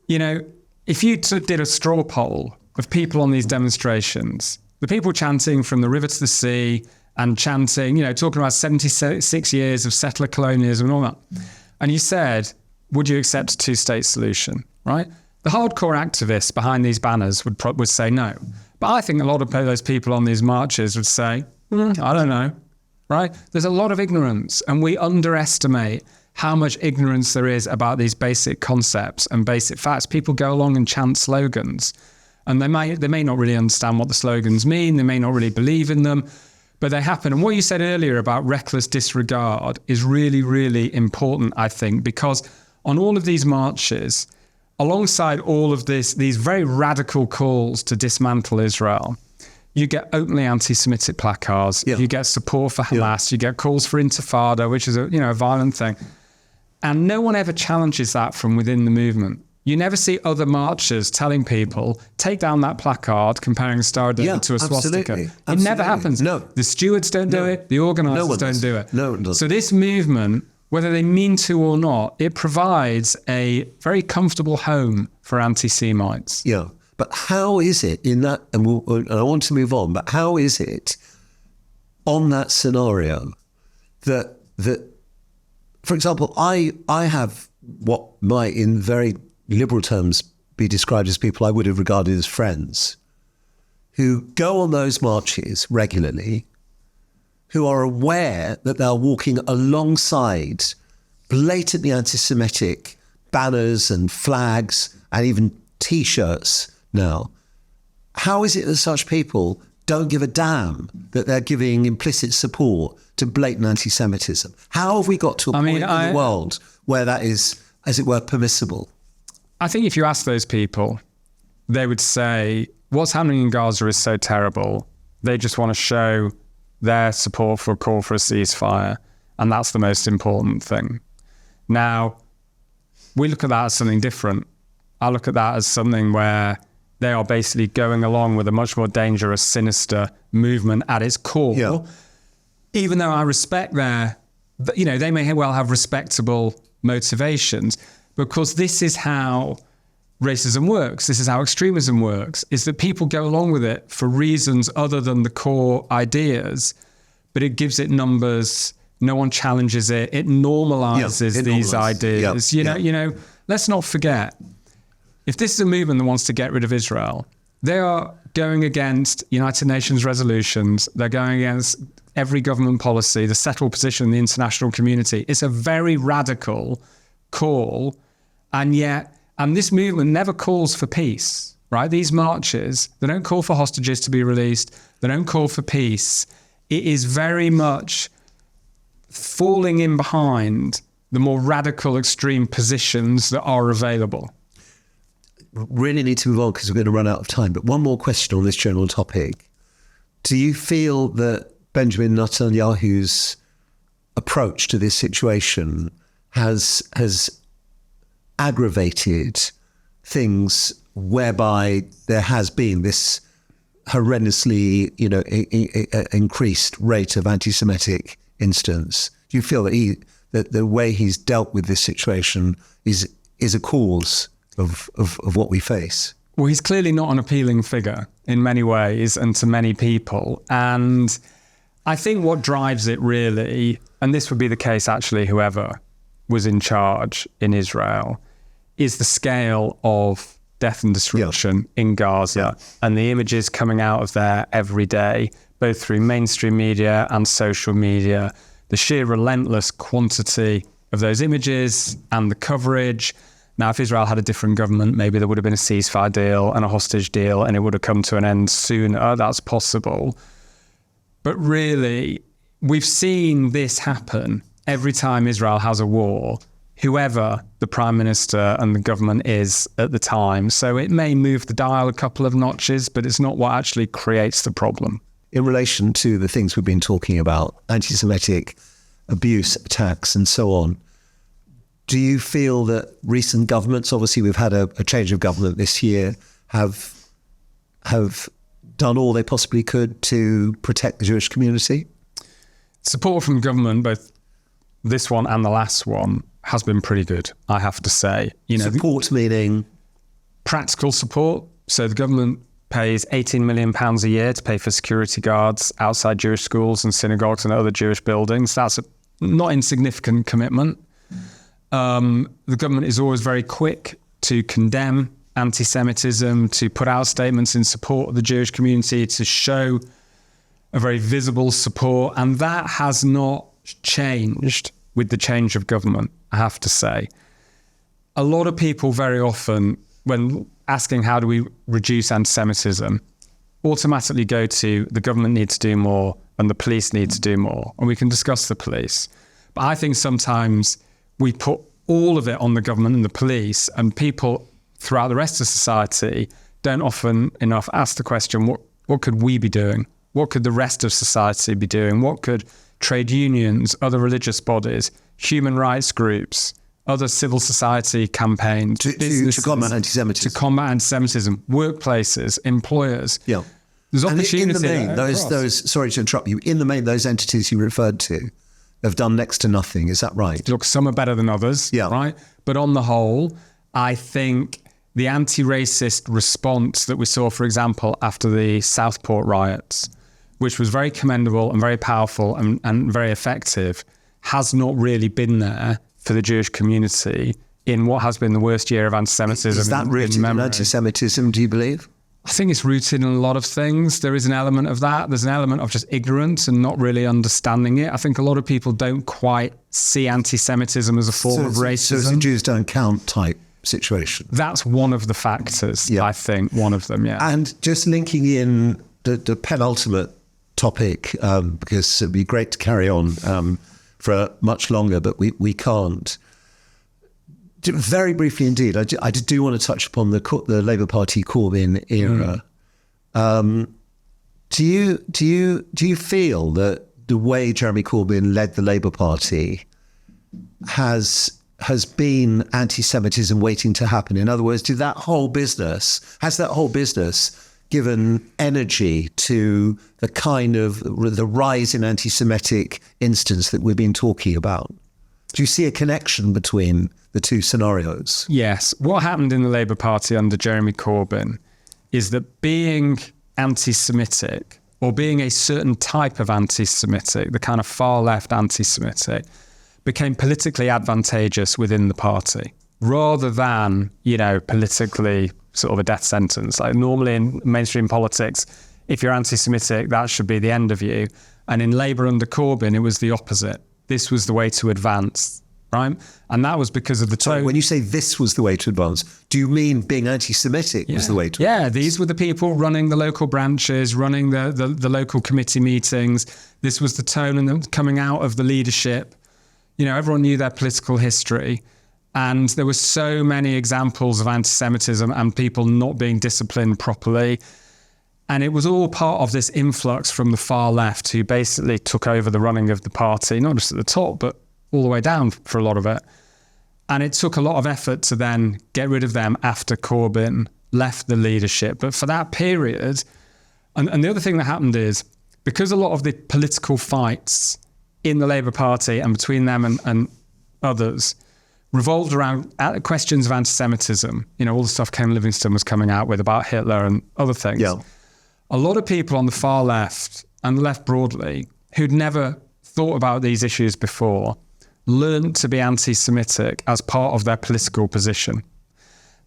if you did a straw poll of people on these demonstrations, the people chanting from the river to the sea and chanting, talking about 76 years of settler colonialism and all that, and you said, would you accept a two-state solution, right? The hardcore activists behind these banners would say no. But I think a lot of those people on these marches would say, I don't know, right? There's a lot of ignorance, and we underestimate how much ignorance there is about these basic concepts and basic facts. People go along and chant slogans, and they may not really understand what the slogans mean. They may not really believe in them, but they happen. And what you said earlier about reckless disregard is really, really important, I think, because on all of these marches, alongside all of these very radical calls to dismantle Israel, you get openly anti-Semitic placards, you get support for Hamas, you get calls for intifada, which is a violent thing. And no one ever challenges that from within the movement. You never see other marchers telling people, take down that placard comparing a Star of David to a swastika. Absolutely. It never happens. No. The stewards don't do it, the organisers don't do it. No one does. So this movement, whether they mean to or not, it provides a very comfortable home for anti-Semites. Yeah, but how is it in that, and I want to move on, but how is it on that scenario that for example, I have what might in very liberal terms be described as people I would have regarded as friends who go on those marches regularly, who are aware that they're walking alongside blatantly anti-Semitic banners and flags and even T-shirts now. How is it that such people don't give a damn that they're giving implicit support to blatant anti-Semitism? How have we got to a point in the world where that is, as it were, permissible? I think if you ask those people, they would say what's happening in Gaza is so terrible. They just want to show their support for a call for a ceasefire. And that's the most important thing. Now, we look at that as something different. I look at that as something where they are basically going along with a much more dangerous, sinister movement at its core. Yeah. Even though I respect they may well have respectable motivations, because this is how racism works. This is how extremism works, is that people go along with it for reasons other than the core ideas, but it gives it numbers. No one challenges it. It normalizes these ideas. You know, let's not forget, if this is a movement that wants to get rid of Israel, they are going against United Nations resolutions. They're going against every government policy, the settled position in the international community. It's a very radical call. And this movement never calls for peace, right? These marches, they don't call for hostages to be released. They don't call for peace. It is very much falling in behind the more radical, extreme positions that are available. Really need to move on because we're going to run out of time. But one more question on this general topic. Do you feel that Benjamin Netanyahu's approach to this situation has aggravated things whereby there has been this horrendously, increased rate of anti-Semitic incidents? Do you feel that the way he's dealt with this situation is a cause of what we face? Well, he's clearly not an appealing figure in many ways and to many people. And I think what drives it really, and this would be the case actually whoever was in charge in Israel, is the scale of death and destruction in Gaza and the images coming out of there every day, both through mainstream media and social media, the sheer relentless quantity of those images and the coverage. Now, if Israel had a different government, maybe there would have been a ceasefire deal and a hostage deal and it would have come to an end sooner. That's possible. But really, we've seen this happen every time Israel has a war, whoever the prime minister and the government is at the time. So it may move the dial a couple of notches, but it's not what actually creates the problem. In relation to the things we've been talking about, anti-Semitic abuse, attacks, and so on, do you feel that recent governments, obviously we've had a change of government this year, have done all they possibly could to protect the Jewish community? Support from government, both this one and the last one, has been pretty good, I have to say. Support meaning? Practical support. So the government pays £18 million a year to pay for security guards outside Jewish schools and synagogues and other Jewish buildings. That's a not insignificant commitment. The government is always very quick to condemn anti-Semitism, to put out statements in support of the Jewish community, to show a very visible support. And that has not changed with the change of government, I have to say. A lot of people very often, when asking how do we reduce anti-Semitism, automatically go to the government needs to do more and the police need to do more. And we can discuss the police. But I think sometimes we put all of it on the government and the police, and people throughout the rest of society don't often enough ask the question, what could we be doing? What could the rest of society be doing? What could trade unions, other religious bodies, human rights groups, other civil society campaigns, to combat anti-Semitism? To combat anti-Semitism, workplaces, employers. Yeah. There's opportunity. And in the main, those, sorry to interrupt you, in the main, those entities you referred to have done next to nothing. Is that right? Look, some are better than others, right? But on the whole, I think the anti-racist response that we saw, for example, after the Southport riots, which was very commendable and very powerful and very effective, has not really been there for the Jewish community in what has been the worst year of anti-Semitism. Is that rooted in anti-Semitism, do you believe? I think it's rooted in a lot of things. There is an element of that. There's an element of just ignorance and not really understanding it. I think a lot of people don't quite see anti-Semitism as a form of racism. So it's a Jews don't count type situation. That's one of the factors, I think, one of them, And just linking in the penultimate topic, because it'd be great to carry on for much longer, but we can't. Very briefly indeed, I do want to touch upon the Labour Party Corbyn era. Do you feel that the way Jeremy Corbyn led the Labour Party has been anti-Semitism waiting to happen? In other words, has that whole business given energy to the kind of the rise in anti-Semitic instance that we've been talking about? Do you see a connection between the two scenarios? Yes. What happened in the Labour Party under Jeremy Corbyn is that being anti-Semitic, or being a certain type of anti-Semitic, the kind of far-left anti-Semitic, became politically advantageous within the party, rather than, politically sort of a death sentence. Like normally in mainstream politics, if you're anti-Semitic, that should be the end of you. And in Labour under Corbyn, it was the opposite. This was the way to advance, right? And that was because of the tone. So when you say this was the way to advance, do you mean being anti-Semitic was the way to advance? Yeah, these were the people running the local branches, running the local committee meetings. This was the tone and coming out of the leadership. Everyone knew their political history. And there were so many examples of anti-Semitism and people not being disciplined properly. And it was all part of this influx from the far left who basically took over the running of the party, not just at the top, but all the way down for a lot of it. And it took a lot of effort to then get rid of them after Corbyn left the leadership. But for that period, and the other thing that happened is, because a lot of the political fights in the Labour Party and between them and others revolved around questions of anti-Semitism, all the stuff Ken Livingstone was coming out with about Hitler and other things. Yeah. A lot of people on the far left and the left broadly who'd never thought about these issues before learned to be anti-Semitic as part of their political position.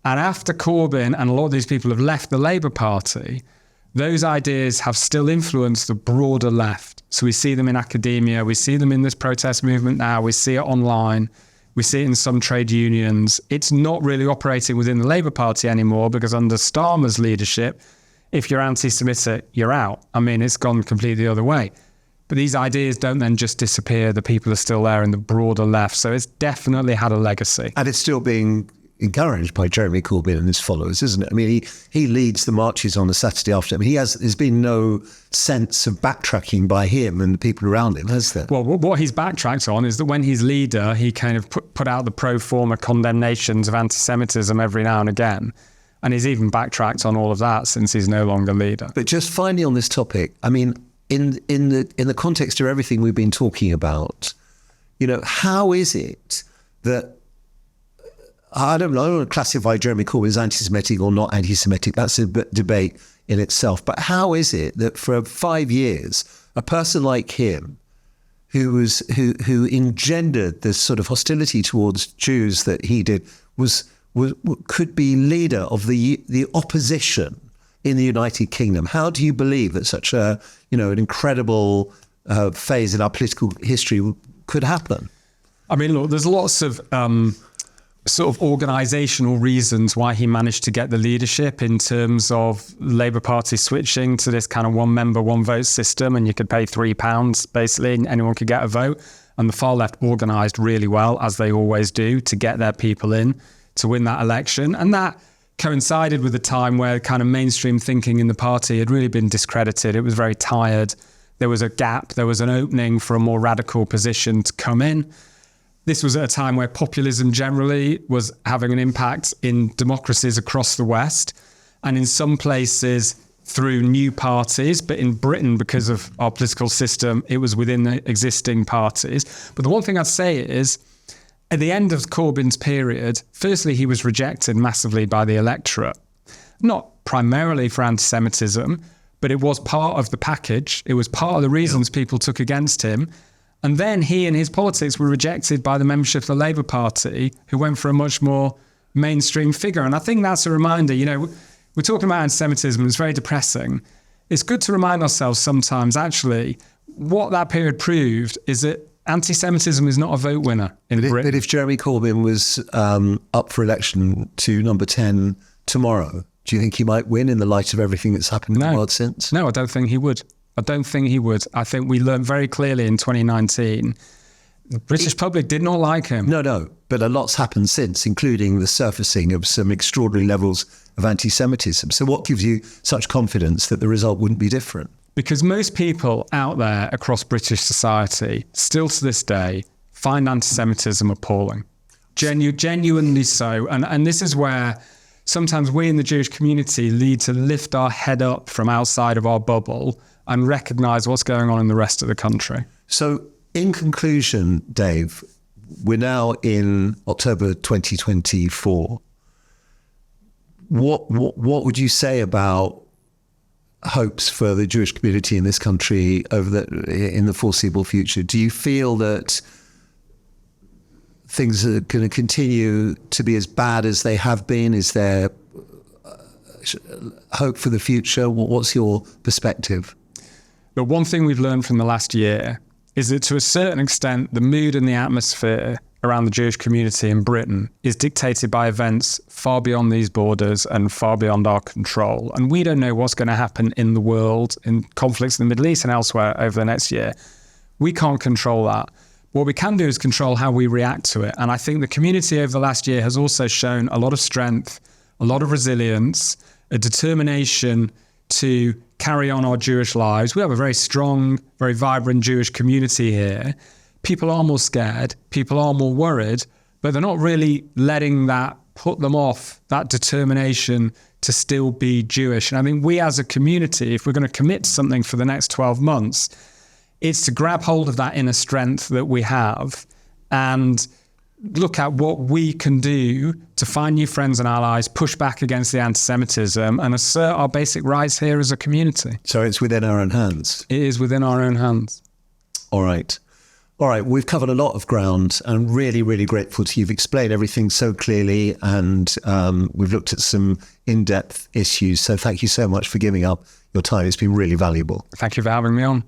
And after Corbyn and a lot of these people have left the Labour Party, those ideas have still influenced the broader left. So we see them in academia, we see them in this protest movement now, we see it online, we see it in some trade unions. It's not really operating within the Labour Party anymore because under Starmer's leadership, if you're anti-Semitic, you're out. I mean, it's gone completely the other way. But these ideas don't then just disappear. The people are still there in the broader left. So it's definitely had a legacy. And it's still being encouraged by Jeremy Corbyn and his followers, isn't it? I mean, he leads the marches on the Saturday after. I mean, there's been no sense of backtracking by him and the people around him, has there? Well, what he's backtracked on is that when he's leader, he kind of put out the pro forma condemnations of anti-Semitism every now and again. And he's even backtracked on all of that since he's no longer leader. But just finally on this topic, I mean, in the context of everything we've been talking about, how is it that, I don't want to classify Jeremy Corbyn as anti-Semitic or not anti-Semitic, that's a debate in itself, but how is it that for 5 years, a person like him, who engendered this sort of hostility towards Jews that he did, could be leader of the opposition in the United Kingdom? How do you believe that such an incredible phase in our political history could happen? I mean, look, there's lots of sort of organisational reasons why he managed to get the leadership in terms of Labour Party switching to this kind of one member, one vote system, and you could pay £3 basically, and anyone could get a vote. And the far left organised really well, as they always do, to get their people in to win that election. And that coincided with a time where kind of mainstream thinking in the party had really been discredited. It was very tired. There was a gap. There was an opening for a more radical position to come in. This was at a time where populism generally was having an impact in democracies across the West, and in some places through new parties. But in Britain, because of our political system, it was within the existing parties. But the one thing I'd say is, at the end of Corbyn's period, firstly, he was rejected massively by the electorate, not primarily for anti-Semitism, but it was part of the package. It was part of the reasons people took against him. And then he and his politics were rejected by the membership of the Labour Party, who went for a much more mainstream figure. And I think that's a reminder, we're talking about anti-Semitism, it's very depressing. It's good to remind ourselves sometimes, actually, what that period proved is that anti-Semitism is not a vote winner in Britain. But if Jeremy Corbyn was up for election to number 10 tomorrow, do you think he might win in the light of everything that's happened in the world since? No, I don't think he would. I think we learned very clearly in 2019 The British public did not like him. No, but a lot's happened since, including the surfacing of some extraordinary levels of anti-Semitism. So what gives you such confidence that the result wouldn't be different? Because most people out there across British society, still to this day, find anti-Semitism appalling. Genuinely so. And this is where sometimes we in the Jewish community need to lift our head up from outside of our bubble and recognise what's going on in the rest of the country. So in conclusion, Dave, we're now in October 2024. What would you say about hopes for the Jewish community in this country in the foreseeable future? Do you feel that things are going to continue to be as bad as they have been? Is there hope for the future? What's your perspective? But one thing we've learned from the last year is that to a certain extent, the mood and the atmosphere around the Jewish community in Britain is dictated by events far beyond these borders and far beyond our control. And we don't know what's going to happen in the world, in conflicts in the Middle East and elsewhere over the next year. We can't control that. What we can do is control how we react to it. And I think the community over the last year has also shown a lot of strength, a lot of resilience, a determination to carry on our Jewish lives. We have a very strong, very vibrant Jewish community here. People are more scared, people are more worried, but they're not really letting that put them off, that determination to still be Jewish. And I think we as a community, if we're going to commit to something for the next 12 months, it's to grab hold of that inner strength that we have and look at what we can do to find new friends and allies, push back against the anti-Semitism and assert our basic rights here as a community. So it's within our own hands. It is within our own hands. All right. We've covered a lot of ground and really, really grateful to you. You've explained everything so clearly and we've looked at some in-depth issues. So thank you so much for giving up your time. It's been really valuable. Thank you for having me on.